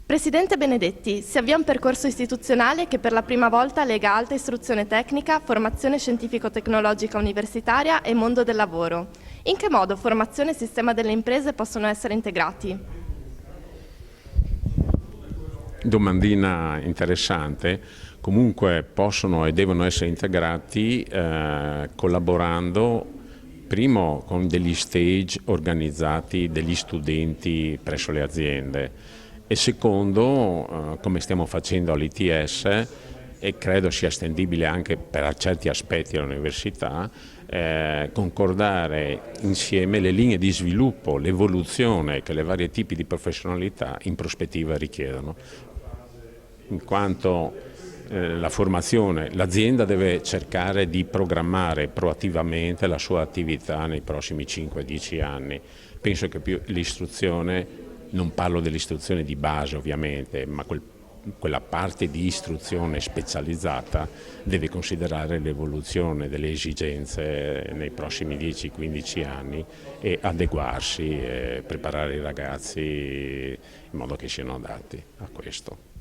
Presidente Benedetti, si avvia un percorso istituzionale che per la prima volta lega alta istruzione tecnica, formazione scientifico-tecnologica universitaria e mondo del lavoro. In che modo formazione e sistema delle imprese possono essere integrati? Domandina interessante. Comunque possono e devono essere integrati collaborando primo con degli stage organizzati degli studenti presso le aziende e secondo, come stiamo facendo all'ITS, e credo sia estendibile anche per certi aspetti all'università, concordare insieme le linee di sviluppo, l'evoluzione che le varie tipi di professionalità in prospettiva richiedono. In quanto la formazione, l'azienda deve cercare di programmare proattivamente la sua attività nei prossimi 5-10 anni. Penso che più l'istruzione, non parlo dell'istruzione di base ovviamente, ma quella parte di istruzione specializzata deve considerare l'evoluzione delle esigenze nei prossimi 10-15 anni e adeguarsi e preparare i ragazzi in modo che siano adatti a questo.